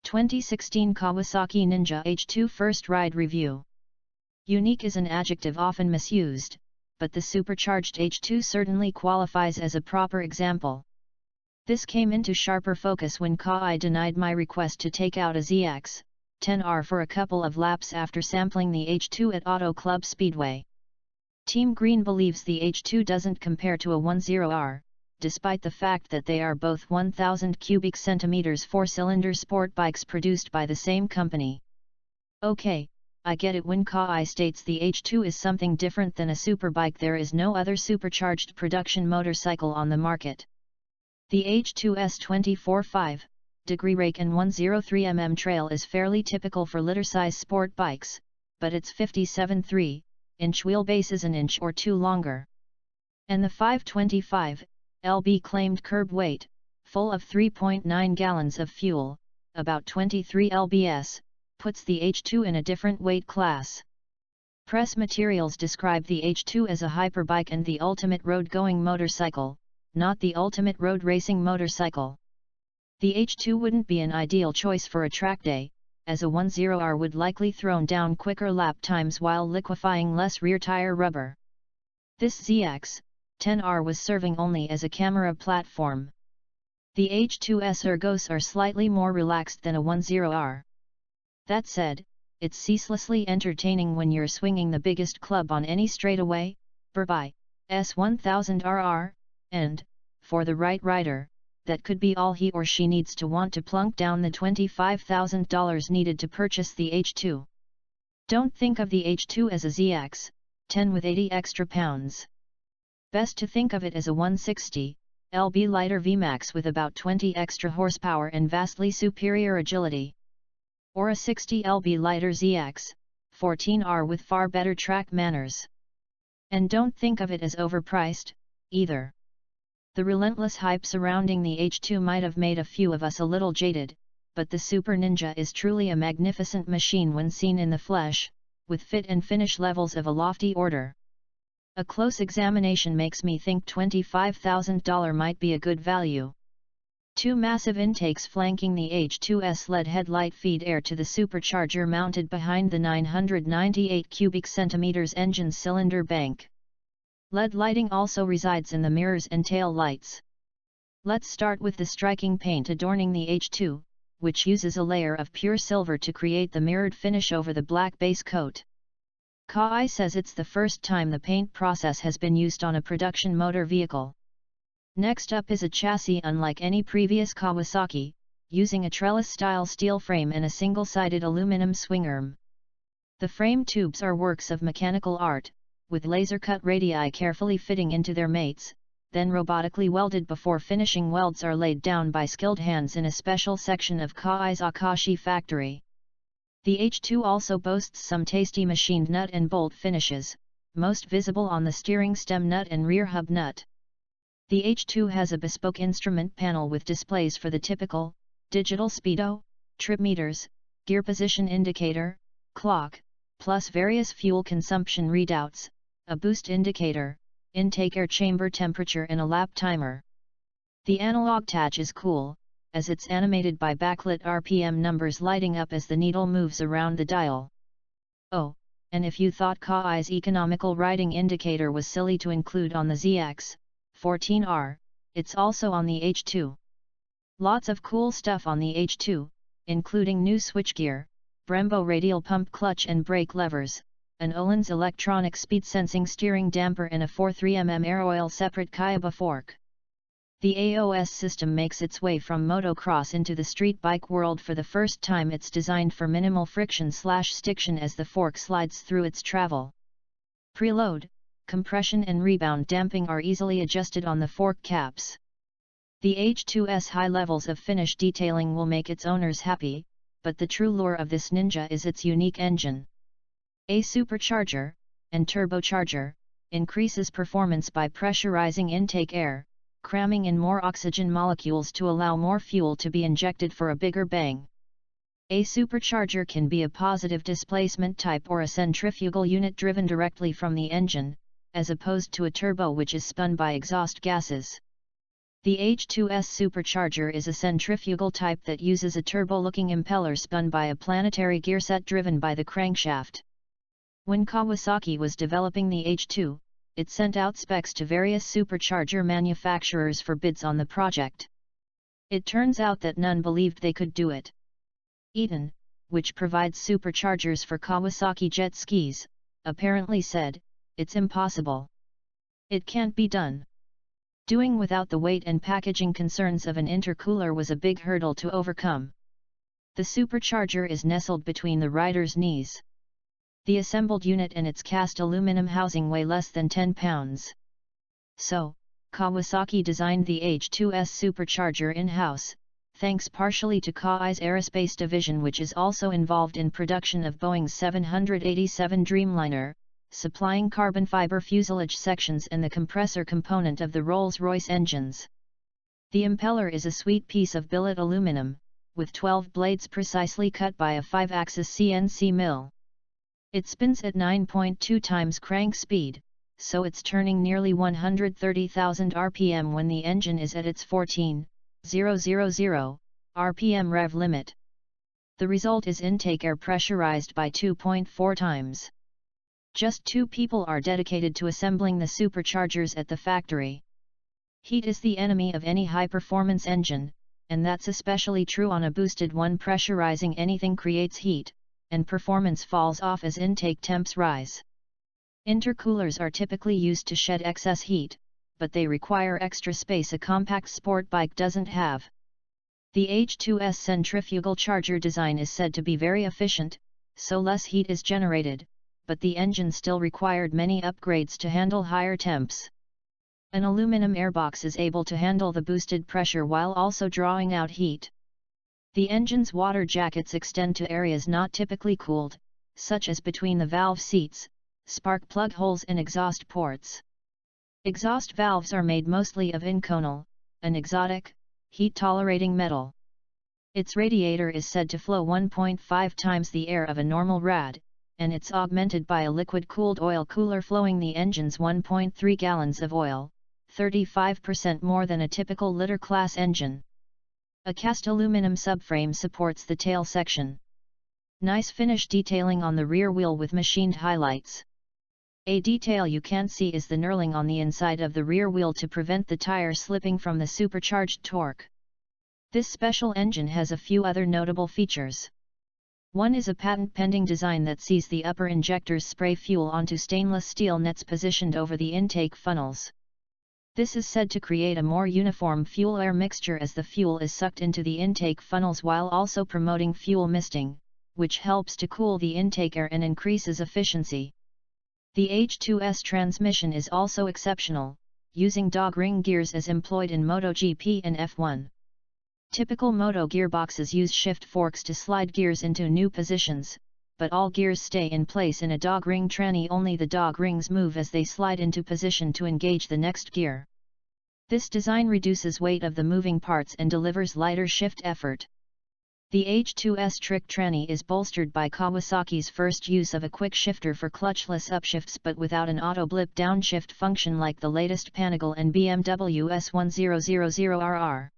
2016 Kawasaki Ninja H2 First Ride Review. Unique is an adjective often misused, but the supercharged H2 certainly qualifies as a proper example. This came into sharper focus when Kawai denied my request to take out a ZX-10R for a couple of laps after sampling the H2 at Auto Club Speedway. Team Green believes the H2 doesn't compare to a 10R, despite the fact that they are both 1000 cubic centimeters four-cylinder sport bikes produced by the same company. Okay, I get it when Kawai states the H2 is something different than a superbike. There is no other supercharged production motorcycle on the market. The H2's 24.5-degree rake and 103 trail is fairly typical for litter-size sport bikes, but its 57.3-inch wheelbase is an inch or two longer. And the 525 lb claimed curb weight, full of 3.9 gallons of fuel, about 23 lbs, puts the H2 in a different weight class. Press materials describe the H2 as a hyperbike and the ultimate road-going motorcycle, not the ultimate road racing motorcycle. The H2 wouldn't be an ideal choice for a track day, as a 10R would likely throw down quicker lap times while liquefying less rear tire rubber. This ZX-10R was serving only as a camera platform. The H2's ergos are slightly more relaxed than a 10R. That said, it's ceaselessly entertaining when you're swinging the biggest club on any straightaway, Burby S1000RR, and, for the right rider, that could be all he or she needs to want to plunk down the $25,000 needed to purchase the H2. Don't think of the H2 as a ZX-10 with 80 extra pounds. Best to think of it as a 160 lb lighter VMAX with about 20 extra horsepower and vastly superior agility. Or a 60 lb lighter ZX-14R with far better track manners. And don't think of it as overpriced, either. The relentless hype surrounding the H2 might have made a few of us a little jaded, but the Super Ninja is truly a magnificent machine when seen in the flesh, with fit and finish levels of a lofty order. A close examination makes me think $25,000 might be a good value. Two massive intakes flanking the H2's LED headlight feed air to the supercharger mounted behind the 998 cubic centimeters engine cylinder bank. LED lighting also resides in the mirrors and tail lights. Let's start with the striking paint adorning the H2, which uses a layer of pure silver to create the mirrored finish over the black base coat. Kawai says it's the first time the paint process has been used on a production motor vehicle. Next up is a chassis unlike any previous Kawasaki, using a trellis-style steel frame and a single-sided aluminum swing arm. The frame tubes are works of mechanical art, with laser-cut radii carefully fitting into their mates, then robotically welded before finishing welds are laid down by skilled hands in a special section of Kawai's Akashi factory. The H2 also boasts some tasty machined nut and bolt finishes, most visible on the steering stem nut and rear hub nut. The H2 has a bespoke instrument panel with displays for the typical, digital speedo, trip meters, gear position indicator, clock, plus various fuel consumption readouts, a boost indicator, intake air chamber temperature and a lap timer. The analog touch is cool, as it's animated by backlit RPM numbers lighting up as the needle moves around the dial. Oh, and if you thought Kawai's economical riding indicator was silly to include on the ZX-14R, it's also on the H2. Lots of cool stuff on the H2, including new switchgear, Brembo radial pump clutch and brake levers, an Öhlins electronic speed sensing steering damper and a 43mm air oil separate Kayaba fork. The AOS system makes its way from motocross into the street bike world for the first time. It's designed for minimal friction/stiction as the fork slides through its travel. Preload, compression and rebound damping are easily adjusted on the fork caps. The H2's high levels of finish detailing will make its owners happy, but the true lure of this Ninja is its unique engine. A supercharger, and turbocharger, increases performance by pressurizing intake air, cramming in more oxygen molecules to allow more fuel to be injected for a bigger bang. A supercharger can be a positive displacement type or a centrifugal unit driven directly from the engine, as opposed to a turbo which is spun by exhaust gases. The H2S supercharger is a centrifugal type that uses a turbo-looking impeller spun by a planetary gearset driven by the crankshaft. When Kawasaki was developing the H2, it sent out specs to various supercharger manufacturers for bids on the project. It turns out that none believed they could do it. Eaton, which provides superchargers for Kawasaki jet skis, apparently said, "It's impossible. It can't be done." Doing without the weight and packaging concerns of an intercooler was a big hurdle to overcome. The supercharger is nestled between the rider's knees. The assembled unit and its cast aluminum housing weigh less than 10 pounds. So, Kawasaki designed the H2S supercharger in-house, thanks partially to Kawai's aerospace division, which is also involved in production of Boeing's 787 Dreamliner, supplying carbon fiber fuselage sections and the compressor component of the Rolls-Royce engines. The impeller is a sweet piece of billet aluminum, with 12 blades precisely cut by a 5-axis CNC mill. It spins at 9.2 times crank speed, so it's turning nearly 130,000 rpm when the engine is at its 14,000 rpm rev limit. The result is intake air pressurized by 2.4 times. Just 2 people are dedicated to assembling the superchargers at the factory. Heat is the enemy of any high-performance engine, and that's especially true on a boosted one. Pressurizing anything creates heat, and performance falls off as intake temps rise. Intercoolers are typically used to shed excess heat, but they require extra space a compact sport bike doesn't have. The H2S centrifugal charger design is said to be very efficient, so less heat is generated, but the engine still required many upgrades to handle higher temps. An aluminum airbox is able to handle the boosted pressure while also drawing out heat. The engine's water jackets extend to areas not typically cooled, such as between the valve seats, spark plug holes and exhaust ports. Exhaust valves are made mostly of inconel, an exotic, heat-tolerating metal. Its radiator is said to flow 1.5 times the air of a normal rad, and it's augmented by a liquid-cooled oil cooler flowing the engine's 1.3 gallons of oil, 35% more than a typical liter-class engine. A cast aluminum subframe supports the tail section. Nice finish detailing on the rear wheel with machined highlights. A detail you can't see is the knurling on the inside of the rear wheel to prevent the tire slipping from the supercharged torque. This special engine has a few other notable features. One is a patent-pending design that sees the upper injectors spray fuel onto stainless steel nets positioned over the intake funnels. This is said to create a more uniform fuel-air mixture as the fuel is sucked into the intake funnels while also promoting fuel misting, which helps to cool the intake air and increases efficiency. The H2S transmission is also exceptional, using dog ring gears as employed in MotoGP and F1. Typical moto gearboxes use shift forks to slide gears into new positions, but all gears stay in place in a dog ring tranny. Only the dog rings move as they slide into position to engage the next gear. This design reduces weight of the moving parts and delivers lighter shift effort. The H2S trick tranny is bolstered by Kawasaki's first use of a quick shifter for clutchless upshifts but without an auto blip downshift function like the latest Panigale and BMW S1000RR.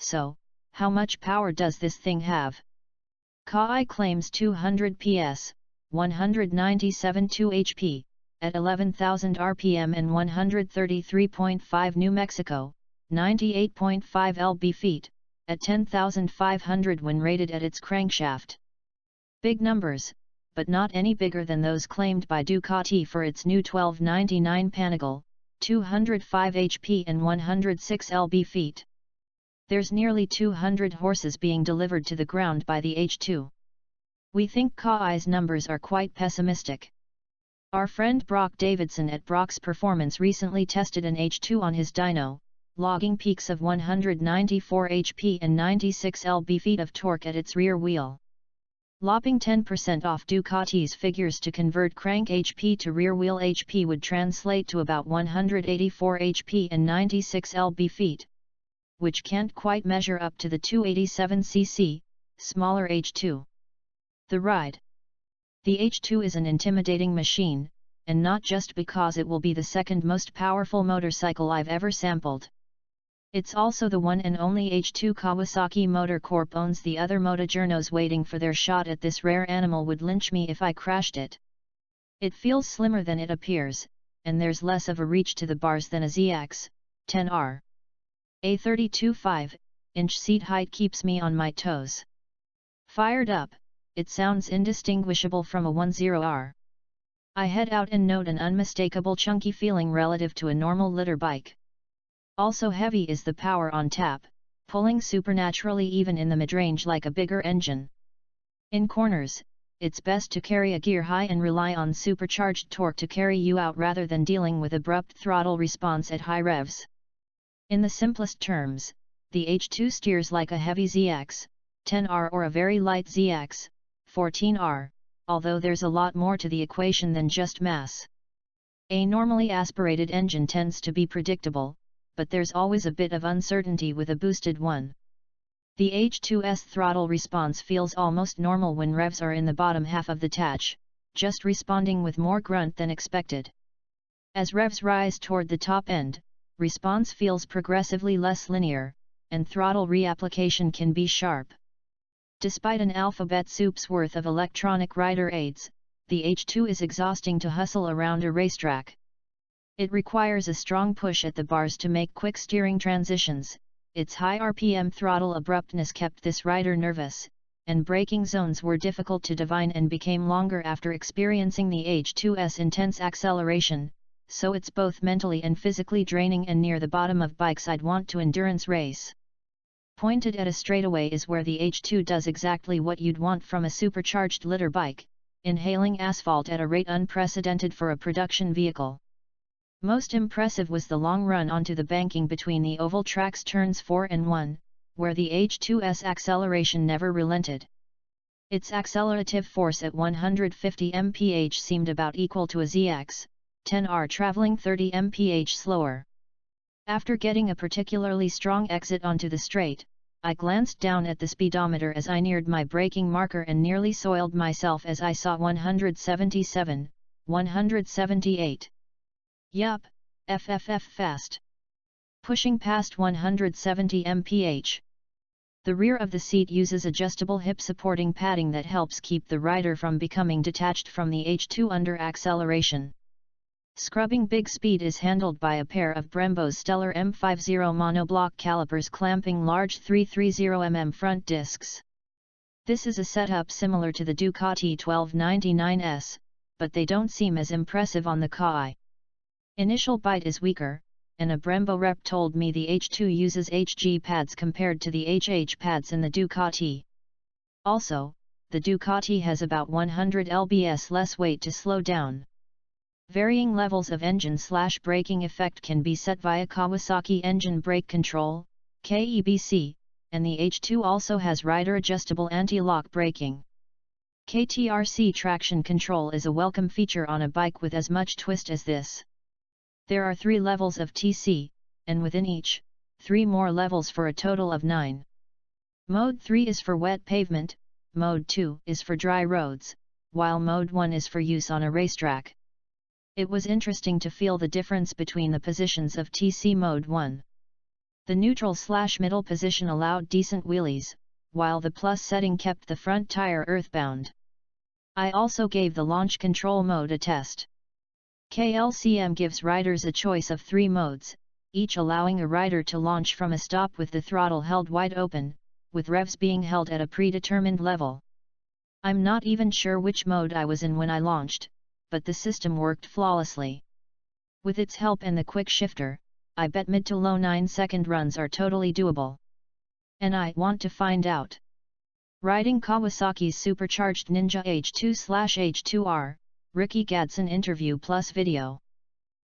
So, how much power does this thing have? Kawai claims 200 PS, 197.2 HP, at 11,000 RPM and 133.5 New Mexico, 98.5 lb-ft, at 10,500 when rated at its crankshaft. Big numbers, but not any bigger than those claimed by Ducati for its new 1299 Panigale, 205 HP and 106 lb-ft. There's nearly 200 horses being delivered to the ground by the H2. We think Kawai's numbers are quite pessimistic. Our friend Brock Davidson at Brock's Performance recently tested an H2 on his dyno, logging peaks of 194 HP and 96 lb-ft of torque at its rear wheel. Lopping 10% off Ducati's figures to convert crank HP to rear wheel HP would translate to about 184 HP and 96 lb-ft, which can't quite measure up to the 287cc, smaller H2. The ride. The H2 is an intimidating machine, and not just because it will be the second most powerful motorcycle I've ever sampled. It's also the one and only H2 Kawasaki Motor Corp owns the other motojournos waiting for their shot at this rare animal would lynch me if I crashed it. It feels slimmer than it appears, and there's less of a reach to the bars than a ZX 10R. A 32.5-inch seat height keeps me on my toes. Fired up, it sounds indistinguishable from a 10R. I head out and note an unmistakable chunky feeling relative to a normal litter bike. Also heavy is the power on tap, pulling supernaturally even in the mid-range like a bigger engine. In corners, it's best to carry a gear high and rely on supercharged torque to carry you out rather than dealing with abrupt throttle response at high revs. In the simplest terms, the H2 steers like a heavy ZX 10R or a very light ZX 14R, although there's a lot more to the equation than just mass. A normally aspirated engine tends to be predictable, but there's always a bit of uncertainty with a boosted one. The H2's throttle response feels almost normal when revs are in the bottom half of the tatch, just responding with more grunt than expected. As revs rise toward the top end, response feels progressively less linear, and throttle reapplication can be sharp. Despite an alphabet soup's worth of electronic rider aids, the H2 is exhausting to hustle around a racetrack. It requires a strong push at the bars to make quick steering transitions. Its high RPM throttle abruptness kept this rider nervous, and braking zones were difficult to divine and became longer after experiencing the H2's intense acceleration, so it's both mentally and physically draining and near the bottom of bikes I'd want to endurance race. Pointed at a straightaway is where the H2 does exactly what you'd want from a supercharged litter bike, inhaling asphalt at a rate unprecedented for a production vehicle. Most impressive was the long run onto the banking between the oval track's turns 4 and 1, where the H2's acceleration never relented. Its accelerative force at 150 mph seemed about equal to a ZX 10R traveling 30 mph slower. After getting a particularly strong exit onto the straight, I glanced down at the speedometer as I neared my braking marker and nearly soiled myself as I saw 177, 178. Yup, FFF fast. Pushing past 170 mph. The rear of the seat uses adjustable hip supporting padding that helps keep the rider from becoming detached from the H2 under acceleration. Scrubbing big speed is handled by a pair of Brembo's Stellar M50 monoblock calipers clamping large 330mm front discs. This is a setup similar to the Ducati 1299S, but they don't seem as impressive on the Kai. Initial bite is weaker, and a Brembo rep told me the H2 uses HG pads compared to the HH pads in the Ducati. Also, the Ducati has about 100 lbs less weight to slow down. Varying levels of engine/braking effect can be set via Kawasaki Engine Brake Control, KEBC, and the H2 also has rider-adjustable anti-lock braking. KTRC traction control is a welcome feature on a bike with as much twist as this. There are 3 levels of TC, and within each, 3 more levels for a total of 9. Mode 3 is for wet pavement, Mode 2 is for dry roads, while Mode 1 is for use on a racetrack. It was interesting to feel the difference between the positions of TC Mode 1. The neutral/middle position allowed decent wheelies, while the plus setting kept the front tire earthbound. I also gave the launch control mode a test. KLCM gives riders a choice of 3 modes, each allowing a rider to launch from a stop with the throttle held wide open, with revs being held at a predetermined level. I'm not even sure which mode I was in when I launched, but the system worked flawlessly. With its help and the quick shifter, I bet mid to low 9-second runs are totally doable. And I want to find out. Riding Kawasaki's supercharged Ninja H2/H2R, Ricky Gadsden interview plus video.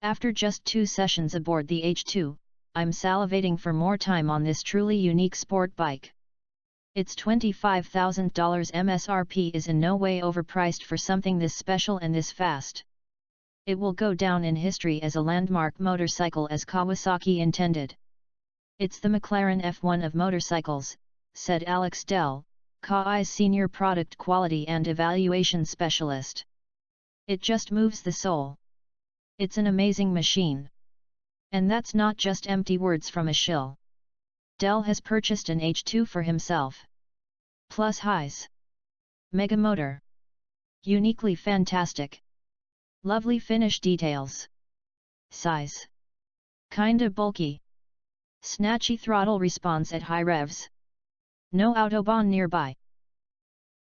After just 2 sessions aboard the H2, I'm salivating for more time on this truly unique sport bike. Its $25,000 MSRP is in no way overpriced for something this special and this fast. It will go down in history as a landmark motorcycle as Kawasaki intended. It's the McLaren F1 of motorcycles, said Alex Dell, Kai's senior product quality and evaluation specialist. It just moves the soul. It's an amazing machine. And that's not just empty words from a shill. Dell has purchased an H2 for himself. Plus highs. Mega motor. Uniquely fantastic. Lovely finish details. Size. Kinda bulky. Snatchy throttle response at high revs. No autobahn nearby.